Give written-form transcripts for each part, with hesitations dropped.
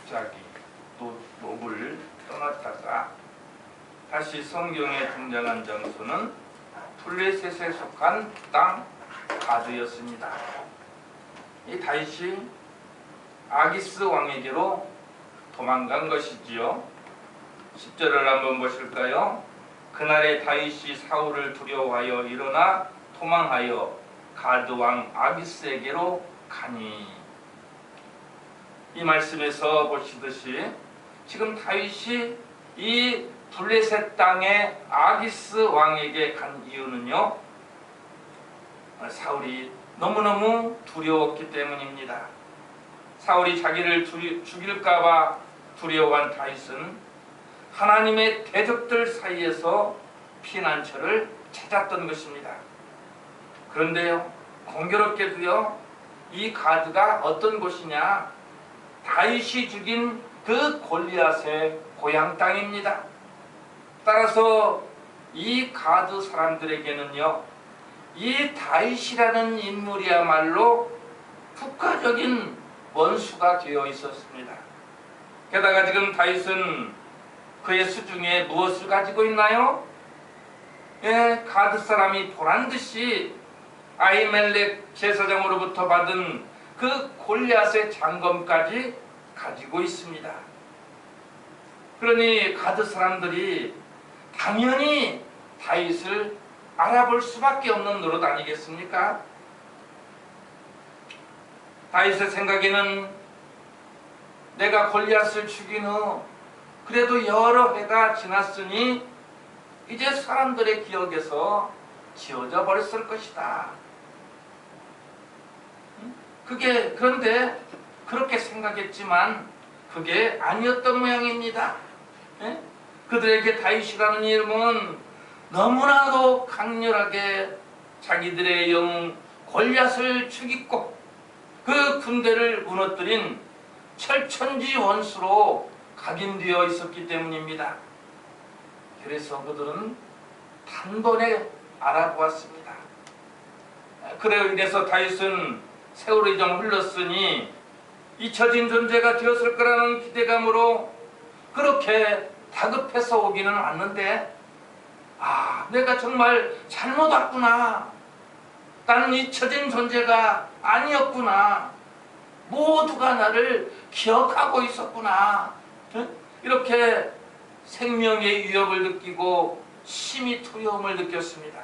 자기 또 노블을 떠났다가 다시 성경에 등장한 장소는 블레셋에 속한 땅 가드였습니다. 이 다윗이 아기스 왕에게로 도망간 것이지요. 10절을 한번 보실까요? 그날에 다윗이 사울을 두려워하여 일어나 도망하여 가드 왕 아기스에게로 가니. 이 말씀에서 보시듯이 지금 다윗이 이 블레셋 땅의 아기스 왕에게 간 이유는요, 사울이 너무너무 두려웠기 때문입니다. 사울이 자기를 죽일까봐 두려워한 다윗은 하나님의 대적들 사이에서 피난처를 찾았던 것입니다. 그런데요, 공교롭게도요, 이 가드가 어떤 곳이냐, 다윗이 죽인 그 골리앗의 고향 땅입니다. 따라서 이 가드 사람들에게는요, 이 다윗이라는 인물이야말로 국가적인 원수가 되어 있었습니다. 게다가 지금 다윗은 그의 수중에 무엇을 가지고 있나요? 예, 가드 사람이 보란듯이 아히멜렉 제사장으로부터 받은 그 골리앗의 장검까지 가지고 있습니다. 그러니 가드 사람들이 당연히 다윗을 알아볼 수밖에 없는 노릇 아니겠습니까? 다윗의 생각에는 내가 골리앗을 죽인 후 그래도 여러 해가 지났으니 이제 사람들의 기억에서 지워져 버렸을 것이다. 그런데 그렇게 생각했지만 그게 아니었던 모양입니다. 그들에게 다윗이라는 이름은 너무나도 강렬하게 자기들의 영웅 골리앗을 죽이고 그 군대를 무너뜨린 철천지 원수로 각인되어 있었기 때문입니다. 그래서 그들은 단번에 알아보았습니다. 그래 인해서 다윗은 세월이 좀 흘렀으니 잊혀진 존재가 되었을 거라는 기대감으로 그렇게 다급해서 오기는 않는데, 내가 정말 잘못 왔구나, 나는 잊혀진 존재가 아니었구나, 모두가 나를 기억하고 있었구나, 이렇게 생명의 위협을 느끼고 심히 두려움을 느꼈습니다.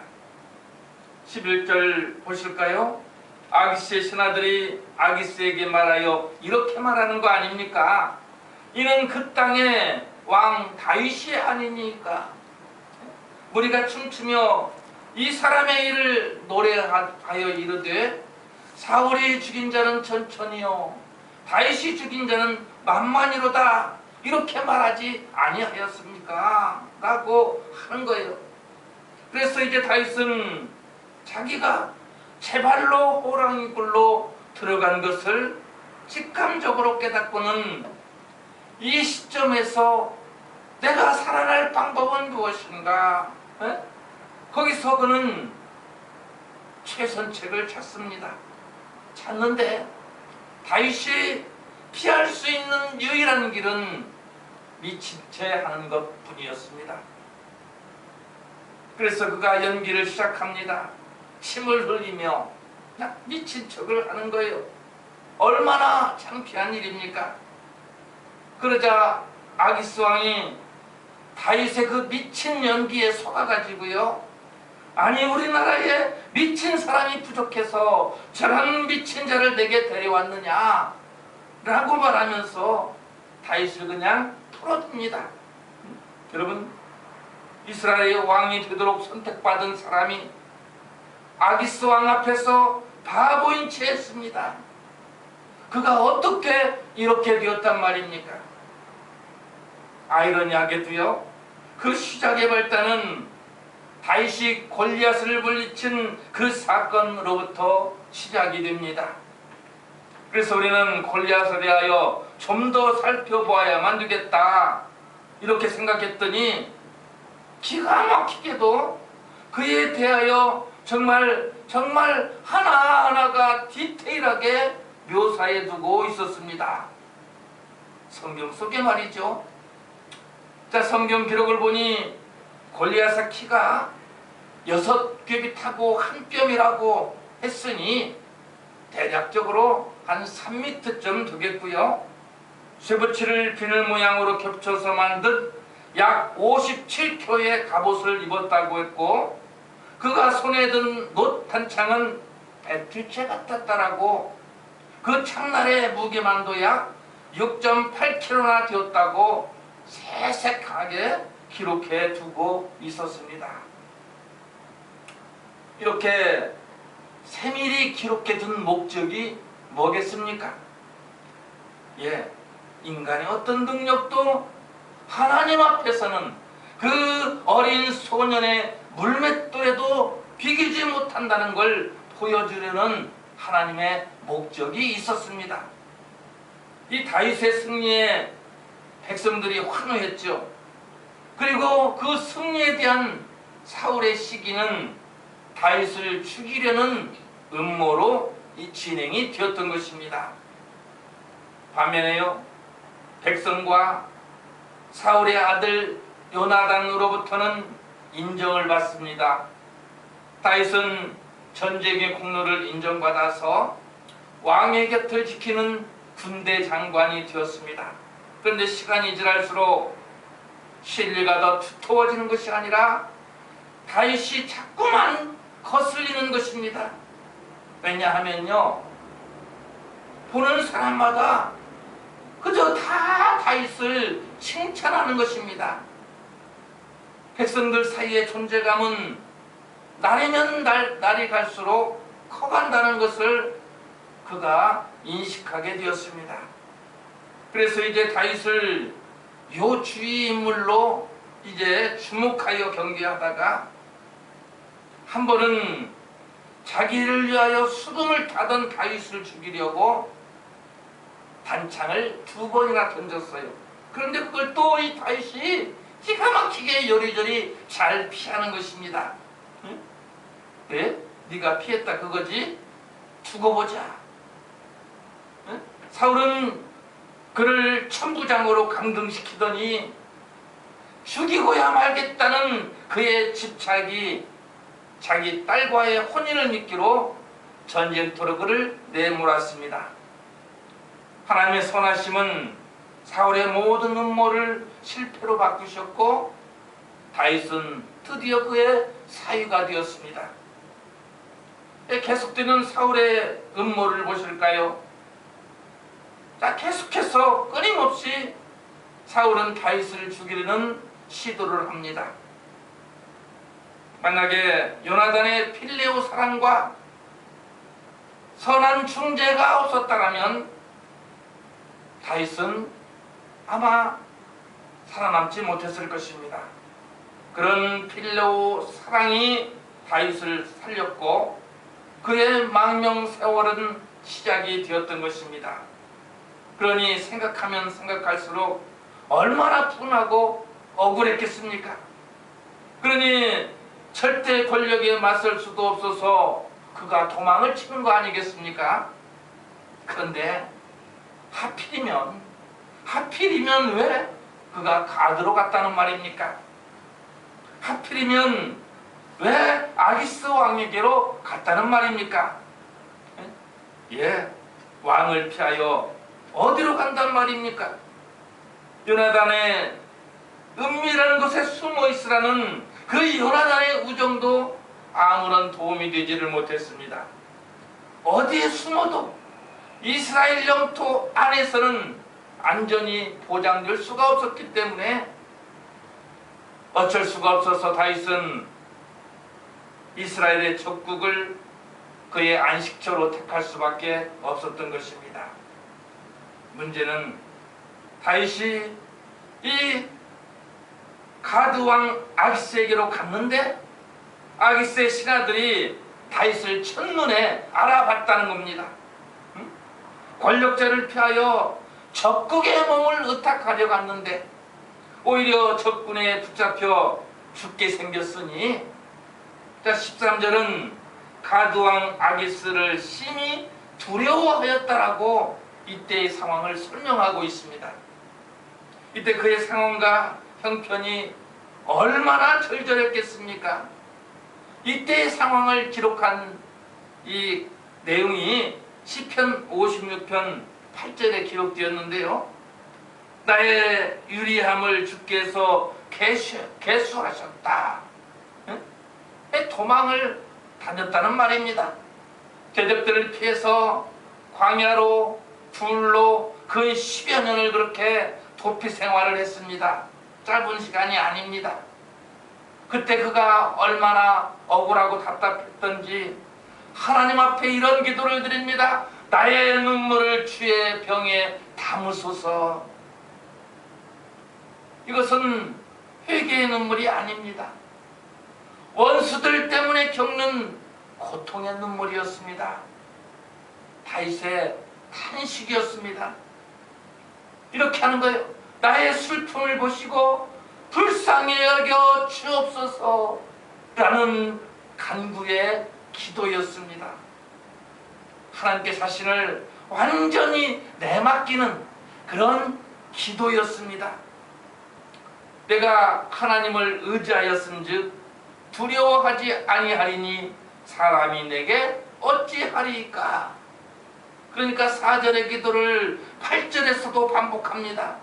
11절 보실까요? 아기스의 신하들이 아기스에게 말하여 이렇게 말하는 거 아닙니까? 이는 그 땅의 왕 다윗이 아니니까. 우리가 춤추며 이 사람의 일을 노래하여 이르되 사울이 죽인 자는 천천히요 다윗이 죽인 자는 만만이로다, 이렇게 말하지 아니하였습니까? 라고 하는 거예요. 그래서 이제 다윗은 자기가 제 발로 호랑이 굴로 들어간 것을 직감적으로 깨닫고는 이 시점에서 내가 살아날 방법은 무엇인가? 거기서 그는 최선책을 찾습니다. 찾는데 다윗이 피할 수 있는 유일한 길은 미친 채 하는 것 뿐이었습니다. 그래서 그가 연기를 시작합니다. 침을 흘리며 그냥 미친 척을 하는 거예요. 얼마나 창피한 일입니까? 그러자 아기스 왕이 다윗의 그 미친 연기에 속아가지고요, 아니 우리나라에 미친 사람이 부족해서 저런 미친 자를 내게 데려왔느냐 라고 말하면서 다윗을 그냥 털어줍니다. 여러분, 이스라엘의 왕이 되도록 선택받은 사람이 아기스 왕 앞에서 바보인 채 했습니다. 그가 어떻게 이렇게 되었단 말입니까? 아이러니하게도요, 그 시작의 발단은 다윗이 골리앗을 물리친 그 사건으로부터 시작이 됩니다. 그래서 우리는 골리앗에 대하여 좀 더 살펴보아야만 되겠다, 이렇게 생각했더니 기가 막히게도 그에 대하여 정말 하나하나가 디테일하게 묘사해 두고 있었습니다. 성경 속에 말이죠. 자, 성경 기록을 보니 골리앗의 키가 6뼘이타고 한 뼘이라고 했으니 대략적으로 한 3m쯤 되겠고요. 쇠붙이를 비늘 모양으로 겹쳐서 만든 약 57kg의 갑옷을 입었다고 했고, 그가 손에 든 놋 단창은 배틀채 같았다라고, 그 창날의 무게만도 약 6.8kg나 되었다고 세색하게 기록해 두고 있었습니다. 이렇게 세밀히 기록해 둔 목적이 뭐겠습니까? 인간의 어떤 능력도 하나님 앞에서는 그 어린 소년의 물맷돌에도 비기지 못한다는 걸 보여주려는 하나님의 목적이 있었습니다. 이 다윗의 승리에 백성들이 환호했죠. 그리고 그 승리에 대한 사울의 시기는 다윗을 죽이려는 음모로 이 진행이 되었던 것입니다. 반면에요, 백성과 사울의 아들 요나단으로부터는 인정을 받습니다. 다윗은 전쟁의 공로를 인정받아서 왕의 곁을 지키는 군대 장관이 되었습니다. 그런데 시간이 지날수록 신뢰가 더 두터워지는 것이 아니라 다윗이 자꾸만 거슬리는 것입니다. 왜냐하면요, 보는 사람마다 그저 다 다윗을 칭찬하는 것입니다. 백성들 사이의 존재감은 날이면 날이 갈수록 커간다는 것을 그가 인식하게 되었습니다. 그래서 이제 다윗을 요 주의 인물로 이제 주목하여 경계하다가 한 번은 자기를 위하여 수금을 타던 다윗을 죽이려고 단창을 2번이나 던졌어요. 그런데 그걸 또 이 다윗이 기가 막히게 요리조리 잘 피하는 것입니다. 응? 왜? 네가 피했다 그거지? 두고 보자. 응? 사울은 그를 천부장으로 강등시키더니 죽이고야 말겠다는 그의 집착이 자기 딸과의 혼인을 미끼로 전쟁터로 그를 내몰았습니다. 하나님의 선하심은 사울의 모든 음모를 실패로 바꾸셨고 다윗은 드디어 그의 사위가 되었습니다. 계속되는 사울의 음모를 보실까요? 자, 계속해서 끊임없이 사울은 다윗을 죽이려는 시도를 합니다. 만약에 요나단의 필레오 사랑과 선한 중재가 없었다면 다윗은 아마 살아남지 못했을 것입니다. 그런 필레오 사랑이 다윗을 살렸고 그의 망명 세월은 시작이 되었던 것입니다. 그러니 생각하면 생각할수록 얼마나 분하고 억울했겠습니까? 그러니 절대 권력에 맞설 수도 없어서 그가 도망을 치는 거 아니겠습니까? 그런데 하필이면 왜 그가 가드로 갔다는 말입니까? 하필이면 왜 아기스 왕에게로 갔다는 말입니까? 왕을 피하여 어디로 간단 말입니까? 요나단의 은밀한 곳에 숨어 있으라는 그 요나단의 우정도 아무런 도움이 되지를 못했습니다. 어디에 숨어도 이스라엘 영토 안에서는 안전이 보장될 수가 없었기 때문에 어쩔 수가 없어서 다윗은 이스라엘의 적국을 그의 안식처로 택할 수밖에 없었던 것입니다. 문제는 다윗이 이 가드왕 아기스에게로 갔는데 아기스의 신하들이 다윗을 첫눈에 알아봤다는 겁니다. 권력자를 피하여 적국의 몸을 의탁하려 갔는데 오히려 적군에 붙잡혀 죽게 생겼으니, 자 13절은 가드왕 아기스를 심히 두려워하였다라고 이때의 상황을 설명하고 있습니다. 이때 그의 상황과 형편이 얼마나 절절했겠습니까? 이때의 상황을 기록한 이 내용이 시편 56편 8절에 기록되었는데요. 나의 유리함을 주께서 개수하셨다. 도망을 다녔다는 말입니다. 대적들을 피해서 광야로 둘로 그 10여 년을 그렇게 도피 생활을 했습니다. 짧은 시간이 아닙니다. 그때 그가 얼마나 억울하고 답답했던지 하나님 앞에 이런 기도를 드립니다. 나의 눈물을 주의 병에 담으소서. 이것은 회개의 눈물이 아닙니다. 원수들 때문에 겪는 고통의 눈물이었습니다. 다윗의 탄식이었습니다. 이렇게 하는 거예요. 나의 슬픔을 보시고 불쌍히 여겨 주옵소서 라는 간구의 기도였습니다. 하나님께 자신을 완전히 내맡기는 그런 기도였습니다. 내가 하나님을 의지하였은즉 두려워하지 아니하리니 사람이 내게 어찌하리이까. 그러니까 4절의 기도를 8절에서도 반복합니다.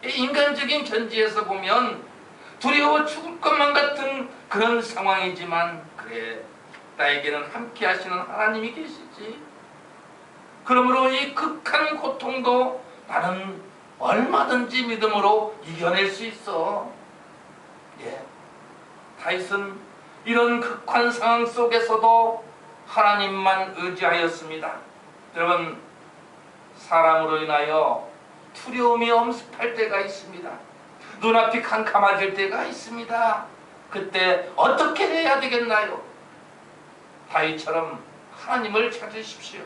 인간적인 견지에서 보면 두려워 죽을 것만 같은 그런 상황이지만, 그래, 나에게는 함께 하시는 하나님이 계시지. 그러므로 이 극한 고통도 나는 얼마든지 믿음으로 이겨낼 수 있어. 다윗은 이런 극한 상황 속에서도 하나님만 의지하였습니다. 여러분, 사람으로 인하여 두려움이 엄습할 때가 있습니다. 눈앞이 캄캄해질 때가 있습니다. 그때 어떻게 해야 되겠나요? 다윗처럼 하나님을 찾으십시오.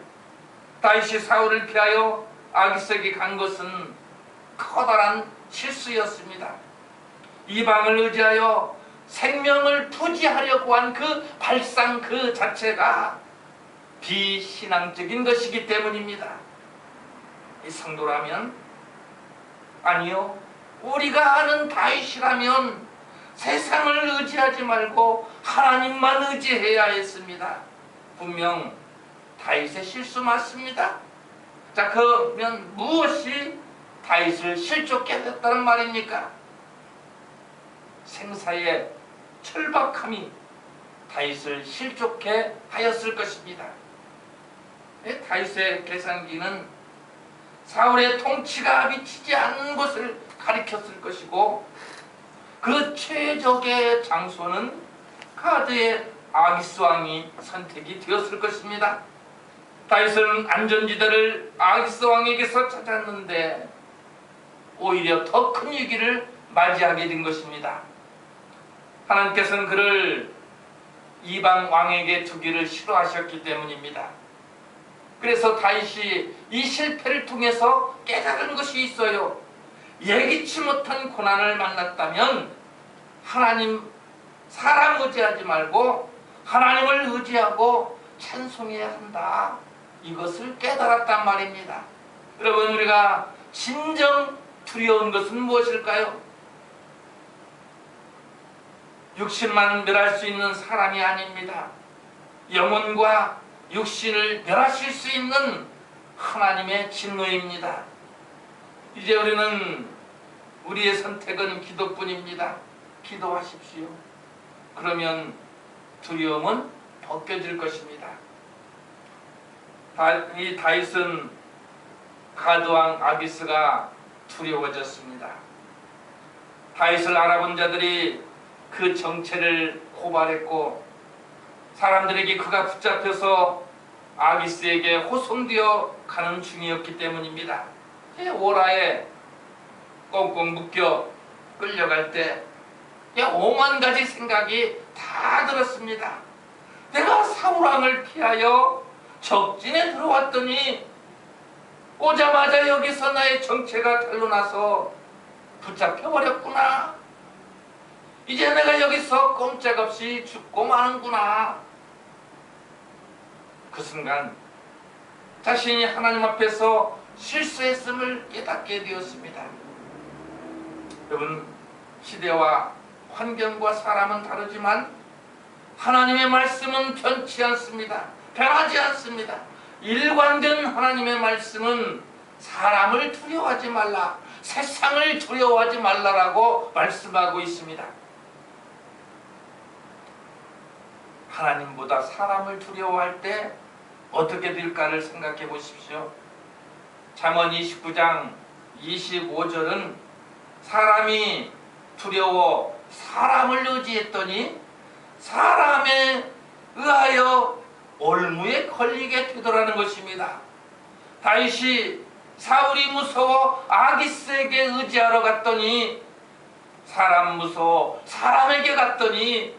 다윗이 사울을 피하여 아기스에게 간 것은 커다란 실수였습니다. 이방을 의지하여 생명을 부지하려고 한 그 발상 그 자체가 비신앙적인 것이기 때문입니다. 이 성도라면, 아니요, 우리가 아는 다윗이라면 세상을 의지하지 말고 하나님만 의지해야 했습니다. 분명 다윗의 실수 맞습니다. 자, 그러면 무엇이 다윗을 실족케 했다는 말입니까? 생사의 철박함이 다윗을 실족케 하였을 것입니다. 다윗의 계산기는 사울의 통치가 미치지 않는 것을 가리켰을 것이고, 그 최적의 장소는 가드의 아기스 왕이 선택이 되었을 것입니다. 다윗은 안전지대를 아기스 왕에게서 찾았는데 오히려 더 큰 위기를 맞이하게 된 것입니다. 하나님께서는 그를 이방 왕에게 주기를 싫어하셨기 때문입니다. 그래서 다윗이 이 실패를 통해서 깨달은 것이 있어요. 예기치 못한 고난을 만났다면 하나님, 사람 의지하지 말고 하나님을 의지하고 찬송해야 한다. 이것을 깨달았단 말입니다. 여러분, 우리가 진정 두려운 것은 무엇일까요? 육신만 멸할 수 있는 사람이 아닙니다. 영혼과 육신을 멸하실 수 있는 하나님의 진노입니다. 이제 우리는 우리의 선택은 기도뿐입니다. 기도하십시오. 그러면 두려움은 벗겨질 것입니다. 이 다윗은 가드왕 아기스가 두려워졌습니다. 다윗을 알아본 자들이 그 정체를 고발했고, 사람들에게 그가 붙잡혀서 아기스에게 호송되어 가는 중이었기 때문입니다. 오라에 꽁꽁 묶여 끌려갈 때 오만 가지 생각이 다 들었습니다. 내가 사울왕을 피하여 적진에 들어왔더니 오자마자 여기서 나의 정체가 탄로나서 붙잡혀버렸구나. 이제 내가 여기서 꼼짝없이 죽고 마는구나. 그 순간 자신이 하나님 앞에서 실수했음을 깨닫게 되었습니다. 여러분, 시대와 환경과 사람은 다르지만 하나님의 말씀은 변치 않습니다. 변하지 않습니다. 일관된 하나님의 말씀은 사람을 두려워하지 말라, 세상을 두려워하지 말라라고 말씀하고 있습니다. 하나님보다 사람을 두려워할 때 어떻게 될까를 생각해 보십시오. 잠언 29장 25절은 사람이 두려워 사람을 의지했더니 사람에 의하여 올무에 걸리게 되더라는 것입니다. 다윗이 사울이 무서워 아기스에게 의지하러 갔더니 사람 무서워 사람에게 갔더니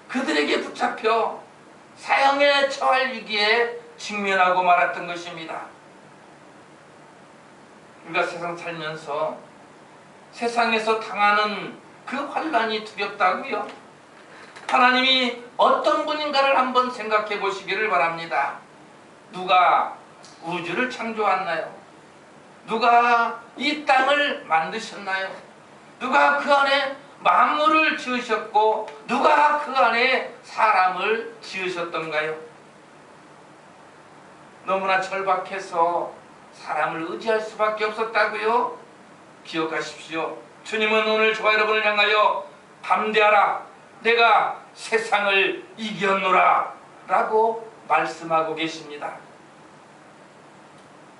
그들에게 붙잡혀 사형에 처할 위기에 직면하고 말았던 것입니다. 우리가 세상 살면서 세상에서 당하는 그 환난이 두렵다고요? 하나님이 어떤 분인가를 한번 생각해 보시기를 바랍니다. 누가 우주를 창조했나요? 누가 이 땅을 만드셨나요? 누가 그 안에 만물을 지으셨고 누가 그 안에 사람을 지으셨던가요? 너무나 절박해서 사람을 의지할 수밖에 없었다고요? 기억하십시오. 주님은 오늘 저와 여러분을 향하여 담대하라, 내가 세상을 이겼노라 라고 말씀하고 계십니다.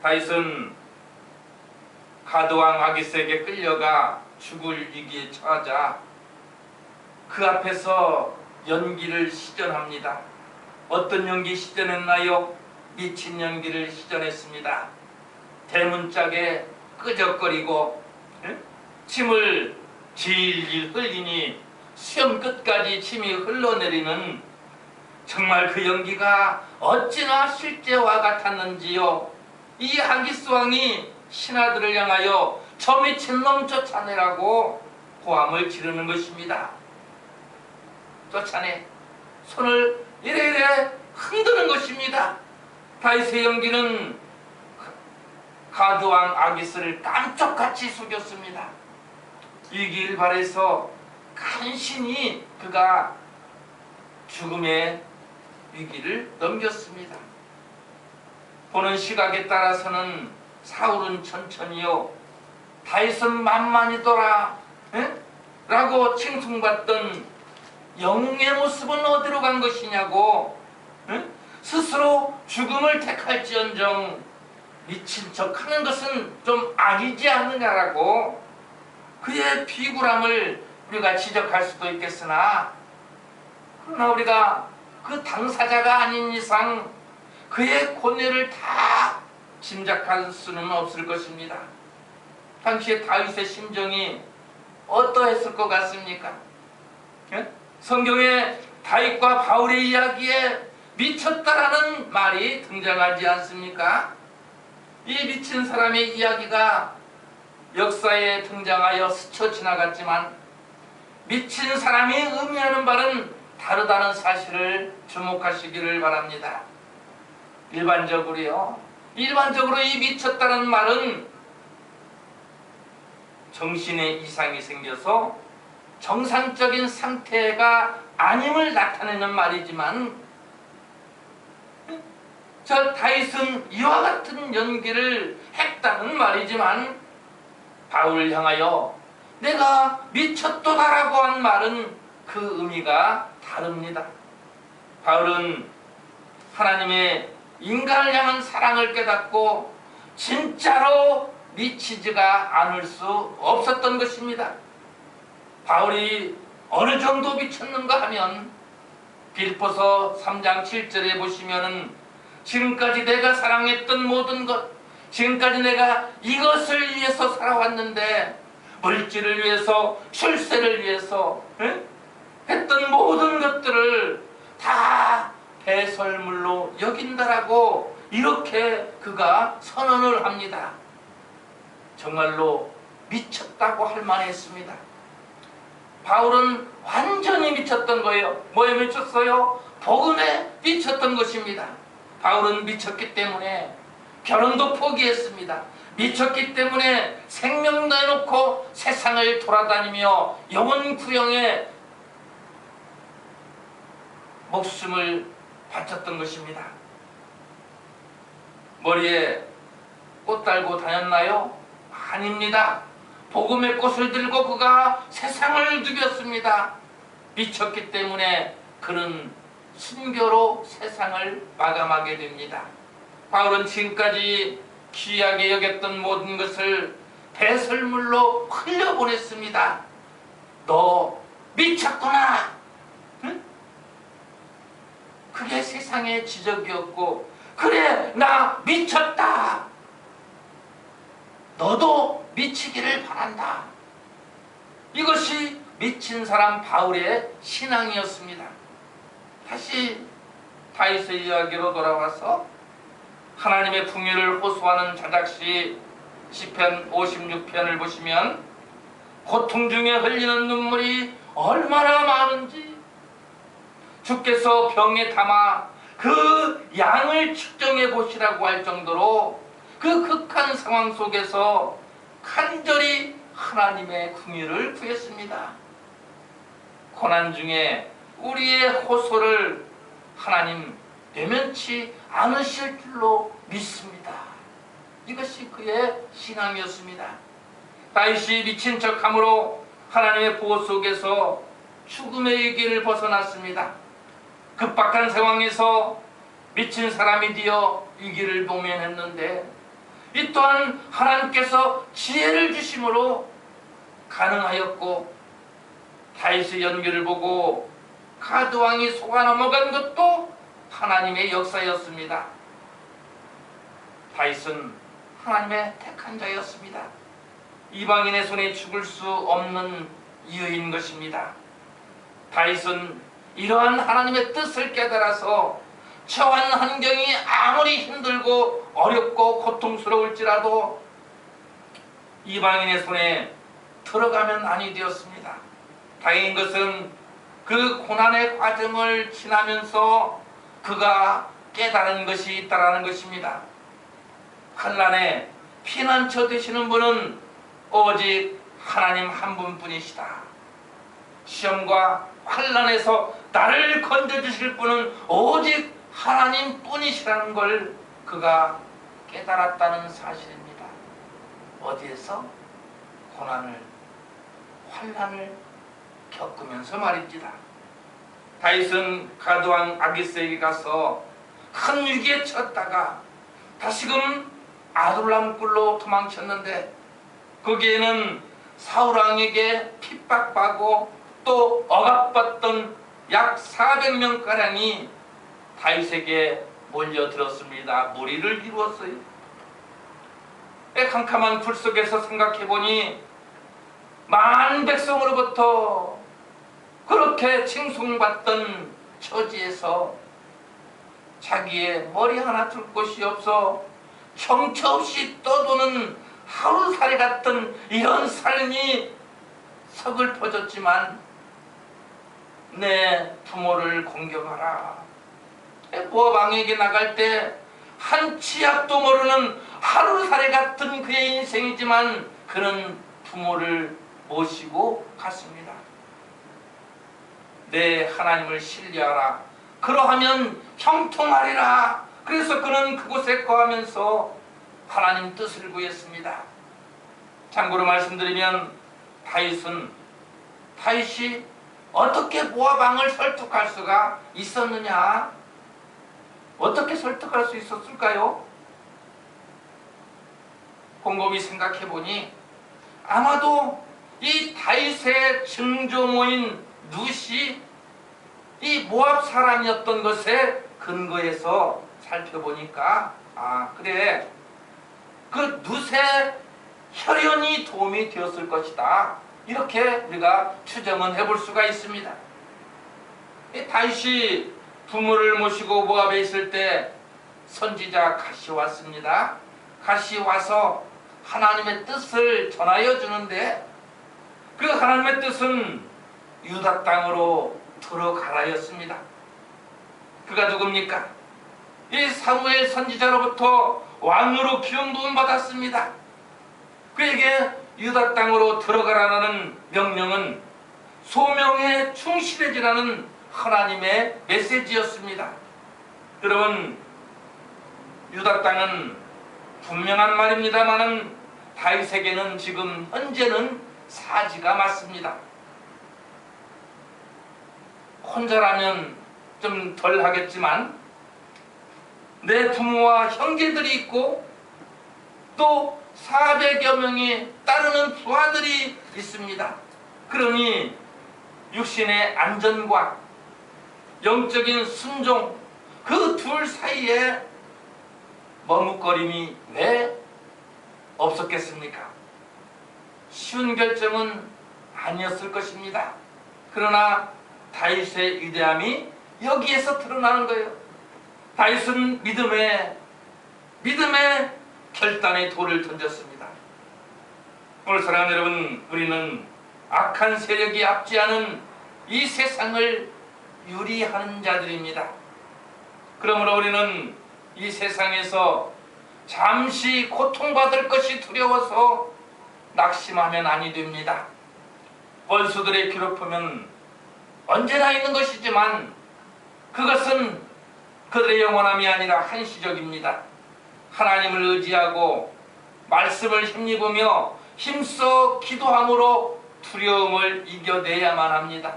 다윗은 가드왕 아기스에게 끌려가 죽을 위기에 처하자 그 앞에서 연기를 시전합니다. 어떤 연기 시전했나요? 미친 연기를 시전했습니다. 대문짝에 끄적거리고 침을 질질 흘리니 수염 끝까지 침이 흘러내리는 정말 그 연기가 어찌나 실제와 같았는지요. 이 아기스 왕이 신하들을 향하여 저 미친 놈 쫓아내라고 고함을 지르는 것입니다. 쫓아내, 손을 이래이래 흔드는 것입니다. 다윗의 연기는 가드왕 아기스를 깜짝같이 속였습니다. 위기를 발해서 간신히 그가 죽음의 위기를 넘겼습니다. 보는 시각에 따라서는 사울은 천천히요, 다윗은 만만이더라 라고 칭송받던 영웅의 모습은 어디로 간 것이냐고 스스로 죽음을 택할지언정 미친 척하는 것은 좀 아니지 않느냐라고 그의 비굴함을 우리가 지적할 수도 있겠으나, 그러나 우리가 그 당사자가 아닌 이상 그의 고뇌를 다 짐작할 수는 없을 것입니다. 당시에 다윗의 심정이 어떠했을 것 같습니까? 성경에 다윗과 바울의 이야기에 미쳤다라는 말이 등장하지 않습니까? 이 미친 사람의 이야기가 역사에 등장하여 스쳐 지나갔지만 미친 사람이 의미하는 바는 다르다는 사실을 주목하시기를 바랍니다. 일반적으로 이 미쳤다는 말은 정신에 이상이 생겨서 정상적인 상태가 아님을 나타내는 말이지만, 저 다윗은 이와 같은 연기를 했다는 말이지만 바울을 향하여 내가 미쳤도다라고 한 말은 그 의미가 다릅니다. 바울은 하나님의 인간을 향한 사랑을 깨닫고 진짜로 미치지가 않을 수 없었던 것입니다. 바울이 어느 정도 미쳤는가 하면 빌보서 3장 7절에 보시면은 지금까지 내가 사랑했던 모든 것, 지금까지 내가 이것을 위해서 살아왔는데, 물질을 위해서, 출세를 위해서 했던 모든 것들을 다 배설물로 여긴다라고 이렇게 그가 선언을 합니다. 정말로 미쳤다고 할 만했습니다. 바울은 완전히 미쳤던 거예요. 뭐에 미쳤어요? 복음에 미쳤던 것입니다. 바울은 미쳤기 때문에 결혼도 포기했습니다. 미쳤기 때문에 생명 내놓고 세상을 돌아다니며 영혼 구형에 목숨을 바쳤던 것입니다. 머리에 꽃 달고 다녔나요? 아닙니다. 복음의 꽃을 들고 그가 세상을 누볐습니다. 미쳤기 때문에 그는 순교로 세상을 마감하게 됩니다. 바울은 지금까지 귀하게 여겼던 모든 것을 배설물로 흘려보냈습니다. 너 미쳤구나. 응? 그게 세상의 지적이었고, 그래 나 미쳤다. 너도 미치기를 바란다. 이것이 미친 사람 바울의 신앙이었습니다. 다시 다윗의 이야기로 돌아와서 하나님의 풍요를 호소하는 자작시 시편 56편을 보시면 고통 중에 흘리는 눈물이 얼마나 많은지, 주께서 병에 담아 그 양을 측정해 보시라고 할 정도로 그 극한 상황 속에서 간절히 하나님의 긍휼을 구했습니다. 고난 중에 우리의 호소를 하나님 외면치 않으실 줄로 믿습니다. 이것이 그의 신앙이었습니다. 다윗이 미친 척함으로 하나님의 보호 속에서 죽음의 위기를 벗어났습니다. 급박한 상황에서 미친 사람이 되어 위기를 모면했는데, 이 또한 하나님께서 지혜를 주심으로 가능하였고, 다윗의 연기를 보고 가드 왕이 속아 넘어간 것도 하나님의 역사였습니다. 다윗은 하나님의 택한 자였습니다. 이방인의 손에 죽을 수 없는 이유인 것입니다. 다윗은 이러한 하나님의 뜻을 깨달아서 처한 환경이 아무리 힘들고 어렵고 고통스러울지라도 이방인의 손에 들어가면 아니 되었습니다. 다행인 것은 그 고난의 과정을 지나면서 그가 깨달은 것이 있다는 것입니다. 환난에 피난처 되시는 분은 오직 하나님 한 분뿐이시다. 시험과 환난에서 나를 건져주실 분은 오직 하나님 뿐이시라는 걸 그가 깨달았다는 사실입니다. 어디에서? 고난을, 환난을 겪으면서 말입니다. 다윗은 가드왕 아기스에게 가서 큰 위기에 처했다가 다시금 아둘람 굴로 도망쳤는데, 거기에는 사울왕에게 핍박받고 또 억압받던 약 400명가량이 다윗에게 몰려들었습니다. 무리를 이루었어요. 캄캄한 불 속에서 생각해보니 많은 백성으로부터 그렇게 칭송받던 처지에서 자기의 머리 하나 둘 곳이 없어 정처 없이 떠도는 하루살이 같은 이런 삶이 서글퍼졌지만, 내 부모를 공경하라. 모압 왕에게 나갈 때 한 치약도 모르는 하루살이 같은 그의 인생이지만 그는 부모를 모시고 갔습니다. 내 하나님을 신뢰하라. 그러하면 형통하리라. 그래서 그는 그곳에 거하면서 하나님 뜻을 구했습니다. 참고로 말씀드리면 다윗이 어떻게 모압 왕을 설득할 수가 있었느냐? 어떻게 설득할 수 있었을까요? 곰곰이 생각해보니 아마도 이 다윗의 증조모인 룻이 이 모압 사람이었던 것에 근거해서 살펴보니까, 그래, 그 룻의 혈연이 도움이 되었을 것이다. 이렇게 우리가 추정은 해볼 수가 있습니다. 다윗이 부모를 모시고 모압에 있을 때 선지자 갓이 왔습니다. 갓이 와서 하나님의 뜻을 전하여 주는데, 그 하나님의 뜻은 유다 땅으로 들어가라였습니다. 그가 누굽니까? 이 사무엘 선지자로부터 왕으로 기름 부음 받았습니다. 그에게 유다 땅으로 들어가라는 명령은 소명에 충실해지라는 하나님의 메시지였습니다. 여러분, 유다 땅은 분명한 말입니다만은 다윗에게는 지금 현재는 사지가 맞습니다. 혼자라면 좀 덜 하겠지만 내 부모와 형제들이 있고 또 400여 명이 따르는 부하들이 있습니다. 그러니 육신의 안전과 영적인 순종, 그 둘 사이에 머뭇거림이 왜 없었겠습니까? 쉬운 결정은 아니었을 것입니다. 그러나 다윗의 위대함이 여기에서 드러나는 거예요. 다윗은 믿음의 결단의 돌을 던졌습니다. 오늘 사랑하는 여러분, 우리는 악한 세력이 압제하는 이 세상을 유리하는 자들입니다. 그러므로 우리는 이 세상에서 잠시 고통받을 것이 두려워서 낙심하면 아니 됩니다. 원수들의 괴롭힘은 언제나 있는 것이지만 그것은 그들의 영원함이 아니라 한시적입니다. 하나님을 의지하고 말씀을 힘입으며 힘써 기도함으로 두려움을 이겨내야만 합니다.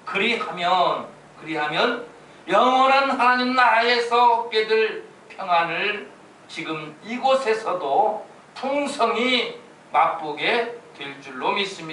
그리하면 영원한 하나님 나라에서 얻게 될 평안을 지금 이곳에서도 풍성히 맛보게 될 줄로 믿습니다.